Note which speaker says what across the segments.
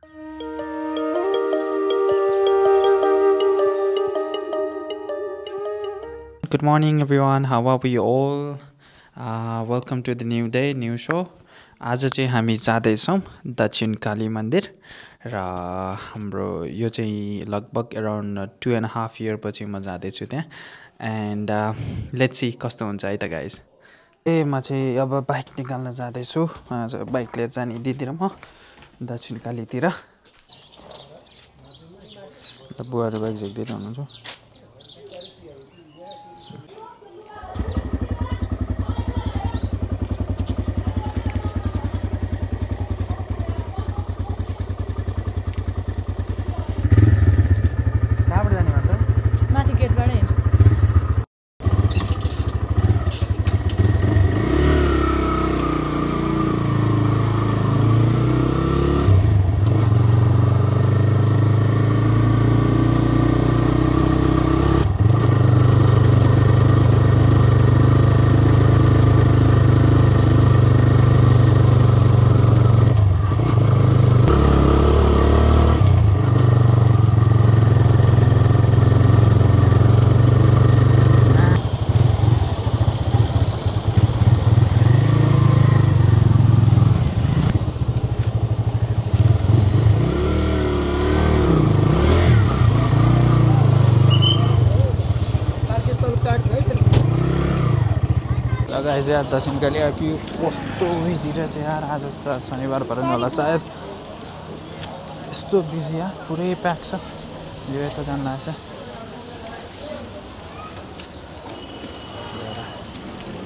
Speaker 1: Good morning, everyone. How are we all? Welcome to the new day, new show. आज चाहिँ हामी जाँदैछौँ दक्षिण काली मन्दिर र हाम्रो यो चाहिँ लगभग अराउन्ड 2.5 year पछि म जाँदैछु त्यहाँ एन्ड लेट्स सी कस्तो हुन्छ है त गाइज म चाहिँ अब बाइक निकाल्न जाँदैछु आज बाइक लिएर जाने दिदी र म दक्षिण कालीतिर बुवाहरू बाइक झिक्दै हुनुहुन्छ गाइज यार दक्षिण काली कि कस्तो बिजी रहेछ यार आज शनिबार भएर नि होला सायद यस्तो बिजी यार पुरै प्याक छ यो यता जान लाग्छ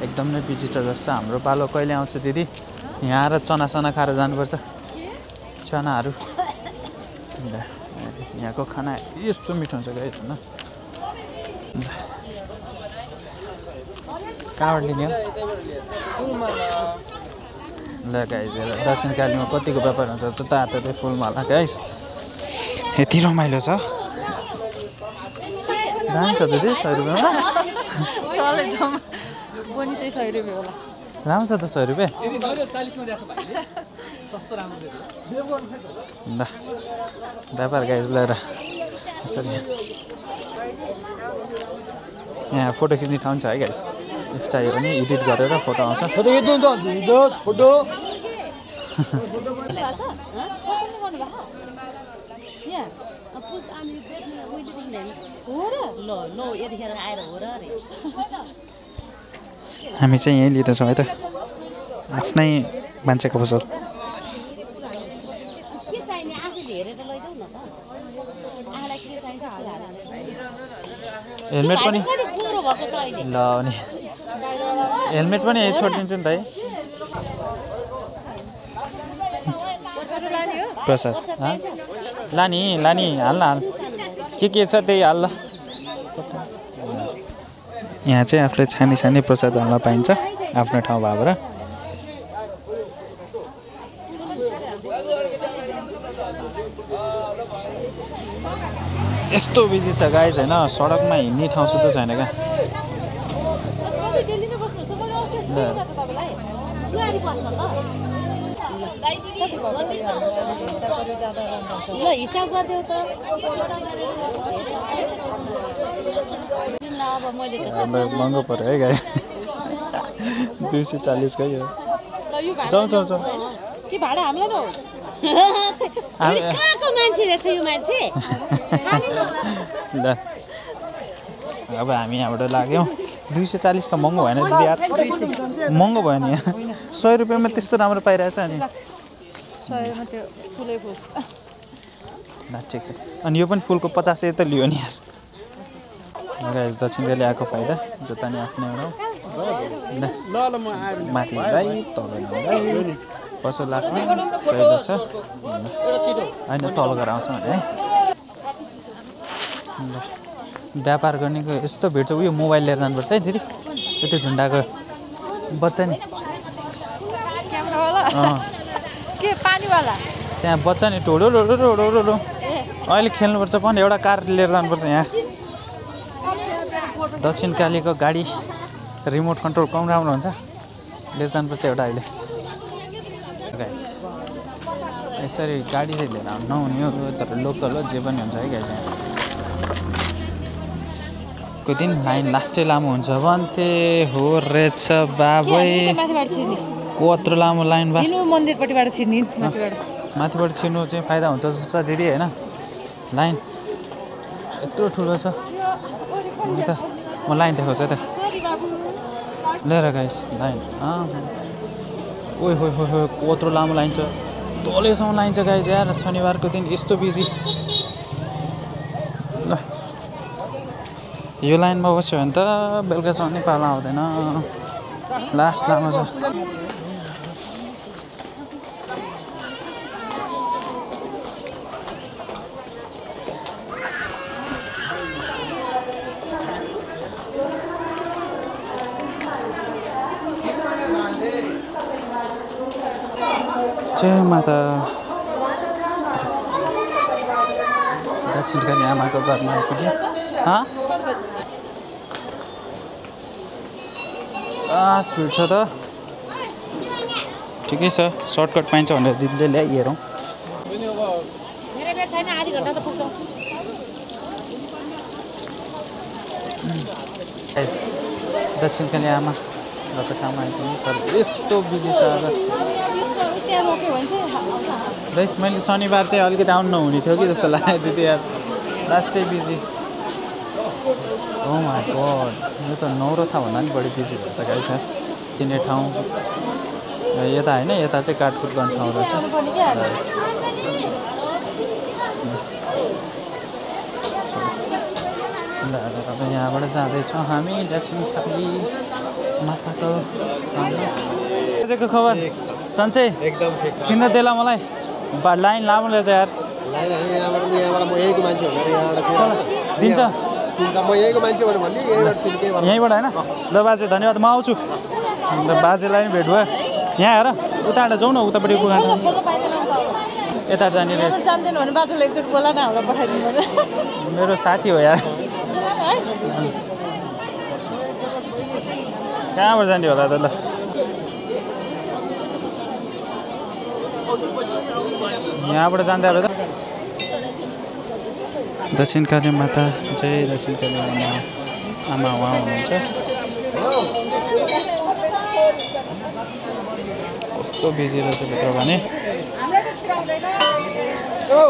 Speaker 1: एकदम नै बिजी छ जस्तो हाम्रो पालो कहिले आउँछ दिदी यहाँ र चना खाएर जानुपर्छ चनाहरू यहाँको खाना यस्तो मिठो हुन्छ गाइज हैन कहाँबाट लिने हो ल गाइज दक्षिण कालीमा कतिको व्यापार हुन्छ जताततै फुलमाला गाइज यति रमाइलो छ दामी छ दिदी 100 रुपियाँमा राम्रो छ त 100 रुपियाँ ल व्यापार गाइज लिएर यहाँ फोटो खिच्ने ठाउँ छ है गाइज इफ चाहियो भने एडिट गरेर फोटो आउँछ फोटो हामी चाहिँ यहीँ लिँदैछौँ है त आफ्नै मान्छेको पसल हेलमेट पनि ल नि हेलमेट पनि यही छोडिदिन्छु नि त है प्रसाद लानी हाल के छ त्यही हाल यहाँ चाहिँ आफूले छानी प्रसाद हाल्न पाइन्छ आफ्नो ठाउँ भएर यस्तो बिजी छ गाइज हैन सडकमा हिँड्ने ठाउँ सुद्धा छैन क्या महँगो पर्यो है गाइज 240 को यो जाउँ
Speaker 2: के भाडा हामीलाई न कहाँको मान्छे रहेछ यो मान्छे
Speaker 1: ल अब हामी यहाँबाट लाग्यौँ 240 त महँगो भएन दिदी यार महँगो भयो नि 100 रुपियाँमा त्यस्तो राम्रो पाइरहेछ अनि
Speaker 2: 100 मा त्यो फुलै फुल
Speaker 1: ल ठिक छ अनि यो पनि फुलको 50 त लियो नि यार गाइस दक्षिण काली आएको फाइदा जता नि आफ्नै हो ल म आए माथि दाइ तल दाइ कसो लाग्छ सही छ हैन तल गरेर आउँछ भने व्यापार गर्नेको यस्तो भेट्छ उयो मोबाइल लिएर जानुपर्छ है दिदी त्यो झुन्डाको बच्चा नि
Speaker 2: के पानीवाला
Speaker 1: त्यहाँ बच्चा नि टोडो अहिले खेल्नुपर्छ पनि एउटा कार लिएर जानुपर्छ यहाँ दक्षिण कालीको गाडी रिमोट कन्ट्रोल कम राम्रो हुन्छ लिएर जानुपर्छ एउटा अहिले गाइस यसरी गाडी चाहिँ लिएर आउनु नहुने हो तर लोकल हो जे पनि हुन्छ है गाइस को दिन लाइन लास्टै लामो हुन्छ भन्थे हो रहेछ बाबै कत्रो लामो लाइन बा
Speaker 2: मन्दिरपट्टिबाट छिर्ने
Speaker 1: माथिबाट छिर्नु चाहिँ फाइदा हुन्छ जस्तो दिदी होइन लाइन यत्रो ठुलो छ म लाइन देखाउँछु त लिएर गाइस लाइन ओइ हो हो कत्रो लामो लाइन छ तलेसम्म लाइन छ गाइस यार शनिबारको दिन यस्तो बिजी ल यो लाइनमा बस्यो भने त बेलुकासम्म नि पालो आउँदैन लास्ट लामो छ जय माता दक्षिणकाली आमाको घरमा आइपुग्यो स्पिड छ त ठिकै छ सर्टकट पाइन्छ भनेर दिदीले ल्याइहेरौँ दक्षिणकाली आमा घरको ठाउँमा आइपुग्नु तर यस्तो बिजी छ आज गाइस मैले शनिबार चाहिँ अलिकति आउनु नहुने थियो कि जस्तो लाग्यो दिदी यार लास्टै बिजी ओ माय गॉड यो त नौरथा भन्दा नि बढी बिजी भयो त गाइस किन्ने ठाउँ यता होइन यता चाहिँ काटकुट गर्ने ठाउँ रहेछ ल अब यहाँबाट जाँदैछौँ हामी दक्षिणकाली माताको आजको खबर सन्चै
Speaker 3: एकदम ठिक
Speaker 1: छिन्न देला मलाई लाइन लामो रहेछ यार
Speaker 3: लाइन यहाँबाट म यहीँको मान्छे भनेर यहाँबाट
Speaker 1: दिन्छ
Speaker 3: म यहीँको मान्छे भनेर भन्ने
Speaker 1: यहीँबाट होइन ल बाजे धन्यवाद म आउँछु अन्त बाजेलाई पनि भेट भयो यहाँ हेर उताबाट जाउँ न उतापट्टि पुगा यता जाने मेरो साथी हो यार कहाँबाट जाने होला त ल यहाँबाट जाँदै अब त दक्षिणकाली माता जय दक्षिणकाली आमा उहाँ हुनुहुन्छ कस्तो बिजी रहेछ भित्र भने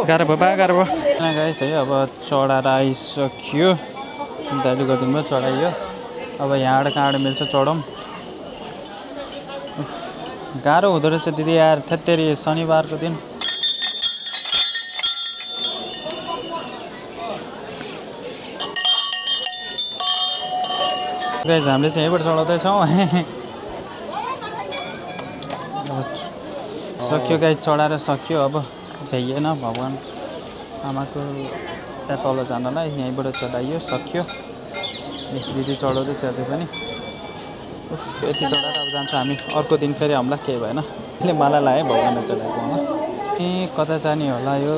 Speaker 1: गाह्रो भयो गाइस है अब चढाएर आइसक्यो दाइले गरिदिनु भयो चढाइयो अब यहाँबाट कहाँबाट मिल्छ चढौँ गाह्रो हुँदो रहेछ दिदी यार थेत्तेरी शनिबारको दिन गाइस हामीले चाहिँ यहीँबाट चढाउँदैछौँ अब सक्यो गाइस चढाएर सक्यो अब भ्याइएन भगवान् आमाको त्यहाँ तल जानलाई यहीँबाट चढाइयो सक्यो दिदी चढाउँदैछ अझै पनि यति चढाएर अब जान्छौँ हामी अर्को दिन फेरि हामीलाई केही भएन यसले मलाई लाग्यो भगवान्ले चढाएको होला ए कता जाने होला यो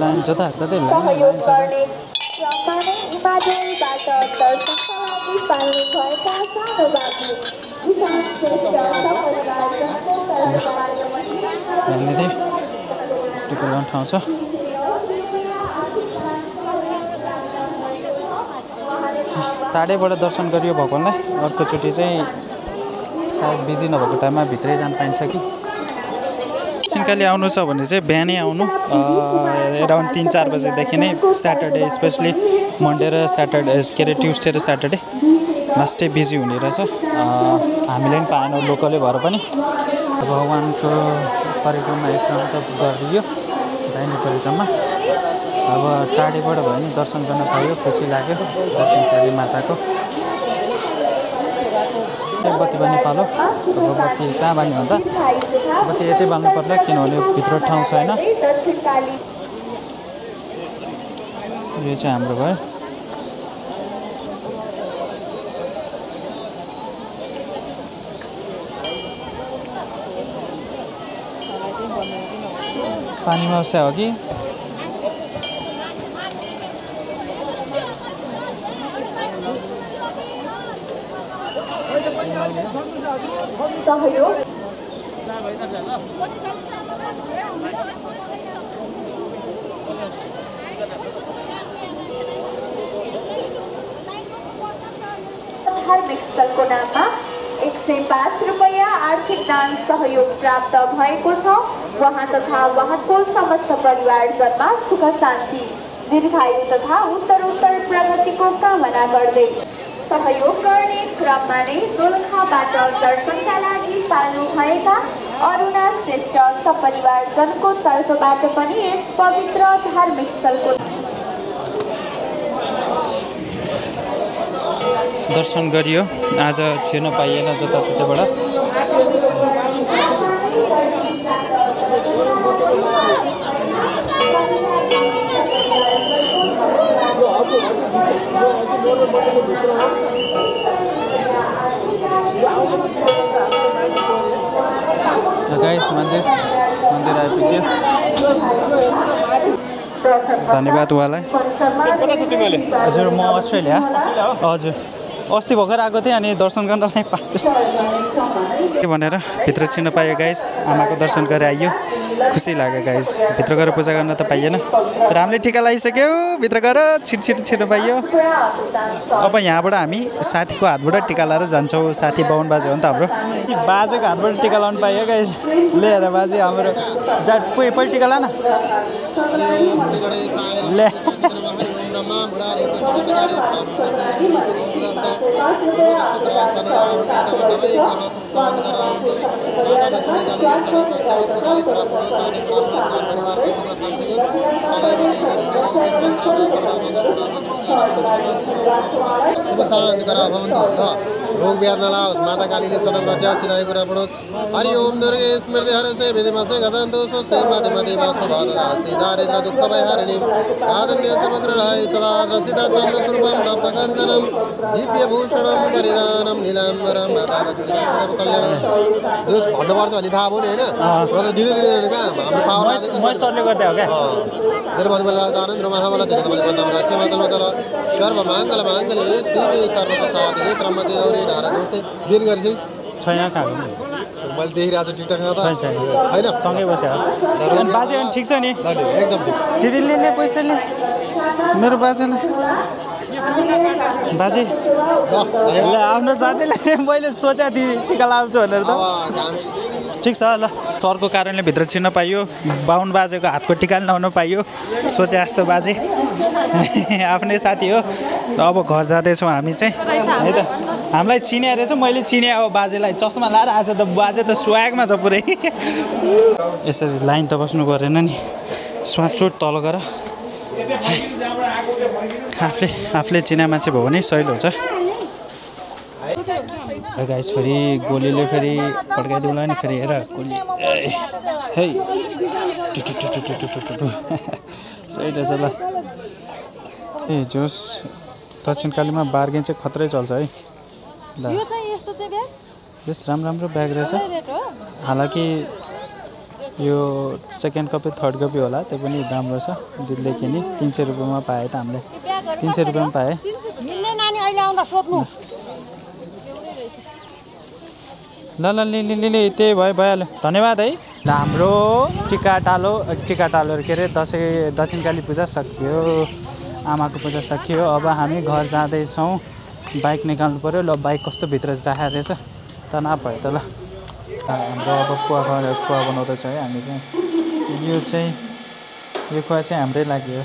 Speaker 1: लाइन जताततै लाइन छ यहाँनिर टिकट गर्ने ठाउँ छ टाढैबाट दर्शन गरियो भगवान्लाई अर्कोचोटि चाहिँ सायद बिजी नभएको टाइममा भित्रै जान पाइन्छ कि दक्षिणकाली आउनु छ भने चाहिँ बिहानै आउनु एराउन्ड 3-4 बजेदेखि नै स्याटरडे स्पेसली मन्डे र स्याटरडे के अरे ट्युसडे र स्याटरडे लास्टै बिजी हुने रहेछ हामीले पनि पाएनौँ लोकलै भएर पनि भगवान्को परिक्रमा एक राउन्ड त गरिदियो दाहिने परिक्रमा अब टाढीबाट भयो नि दर्शन गर्न पायो खुसी लाग्यो दक्षिणकाली माताको बत्ती बाल्ने पालो अब बत्ती कहाँ बाल्ने भन्दा बत्ती यतै बाल्नु पर्ला किनभने भित्र ठाउँ छैन यो चाहिँ हाम्रो भयो पानीमा उस्या हो कि
Speaker 4: धार्मिक स्थलको नाममा 105 रुपैयाँ आर्थिक दान सहयोग प्राप्त भएको छ। वहाँ तथा उहाँको समस्त परिवारजनमा सुख शान्ति दीर्घायु तथा उत्तरोत्तर प्रगतिको कामना गर्दै सहयोग गर्ने क्रममा नै दोलखाबाट दर्शनका लागि पाल्नु भएका अरुणा श्रेष्ठ सपरिवारजनको तर्फबाट पनि यस पवित्र धार्मिक स्थलको
Speaker 1: दर्शन गरियो। आज छिर्न पाइएन जताततैबाट। गाइस मन्दिर आइपुग्यो। धन्यवाद उहाँलाई। हजुर म अस्ट्रेलिया। हजुर अस्ति भर्खर आएको थिएँ अनि दर्शन गर्नलाई पाएँ के भनेर भित्र छिर्न पायो गाइस। आमाको दर्शन गरेर आइयो, खुसी लाग्यो गाइस। भित्र गएर पूजा गर्न त पाइएन, तर हामीले टिका लगाइसक्यो। भित्र गएर छिटो पाइयो। अब यहाँबाट हामी साथीको हातबाट टिका लाएर जान्छौँ। साथी बाहुन बाजे हो नि त हाम्रो। बाजेको हातबाट टिका लाउनु पाइयो गाइस। ल्याएर बाजे हाम्रो पहिलो टिका लान ले
Speaker 3: शुभ शान्ति गरा भवन्तु। रोग व्याध नलाओस्। माता कालीले सदा रक्षा चिनाइ कुरा पढोस्। हरि ओम दुर्गे स्मृति हरसे विधिमसे गजन्तु स्वस्ति मतिमति वसुभददासि दारिद्र्य दुःख भयहरिणीं कादन्य समग्रराय सदा रचिता चन्द्र स्वरूपं तप्त काञ्चनं दिव्य भूषणं परिधानं नीलाम्बरं माता लक्ष्मी सर्व कल्याणं। दोष भन्नुपर्छ भने थाहा भयो नि हैन? म त दिँदैन कहाँ हाम्रो पावर
Speaker 1: म सरले गर्दै हो क्या।
Speaker 3: आनन्द महाबल रक्षा माता सर्व माङ्गल माङ्गल्ये शिवे सर्वप्रसादे त्र्यम्बके गौरी नारायण नमस्ते। बिन गरिस्
Speaker 1: छैन कहाँ
Speaker 3: मैले देखिरहेको छु टिकटक
Speaker 1: छैन सँगै बस्यो। अनि बाजे अनि ठिक छ नि
Speaker 3: एकदम
Speaker 1: दिदीले ले पैसाले मेरो बाजेलाई बाजे ल आफ्नो साथीलाई मैले सोचेको थिएँ टिका लाउँछु भनेर त। ठिक छ ल। सरको कारणले भित्र छिर्न पाइयो। बाहुन बाजेको हातको टिका लाउन पाइयो। सोचे जस्तो बाजे आफ्नै साथी हो। अब घर जाँदैछौँ हामी चाहिँ है त। हामीलाई चिने रहेछ, मैले चिने अब बाजेलाई। चस्मा लाएर आज त बाजे त स्वागमा छ पुरै। यसरी लाइन त बस्नु परेन नि। स्वाटसुट तल गएर आफूले चिना मान्छे भयो भने सहिलो हुन्छ। गाइस फेरि गोलीले फेरि पड्काइदिउँला नि। फेरि हेर गोली है सही रहेछ ल। ए जोस् दक्षिणकालीमा बार्गेन चाहिँ खत्रै चल्छ है ल। यस राम्रो ब्याग रहेछ। हालाकि यो सेकेन्ड कपी थर्ड कपी होला, त्यो पनि राम्रो छ। दिदीले किनी 300 रुपियाँमा पाएँ त हामीले। 300 रुपियाँमा पाएँ। ल ले त्यही भइहाल्यो। धन्यवाद है। हाम्रो टिकाटालो के अरे दक्षिणकाली पूजा सकियो। आमाको पूजा सकियो। अब हामी घर जाँदैछौँ। बाइक निकाल्नु पऱ्यो। ल बाइक कस्तो भित्र राखेको रहेछ तनाव भयो त ल। हाम्रो अब कुवा बनाउँदैछ है हामी चाहिँ। यो कुवा चाहिँ हाम्रै लागि हो।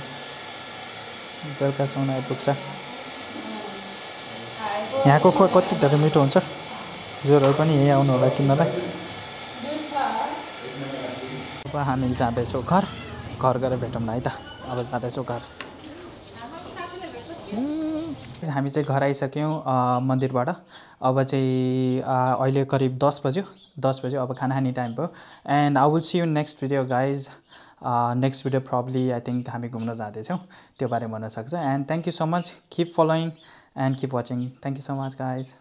Speaker 1: बेलुकासम्म आइपुग्छ। यहाँको कुवा कति धेरै मिठो हुन्छ। जोरहरू पनि यहीँ आउनु होला किन्नलाई। अब हामी जाँदैछौँ घर गएर भेटौँ न है त। अब जाँदैछौँ घर। हामी चाहिँ घर आइसक्यौँ मन्दिरबाट। अब चाहिँ अहिले करिब 10 बज्यो। अब खाना खाने टाइम भयो। And I will see you next video guys. Next video probably I think हामी घुम्न जाँदैछौँ, त्यो बारेमा हुनसक्छ। And thank you so much. Keep following and keep watching. Thank you so much guys.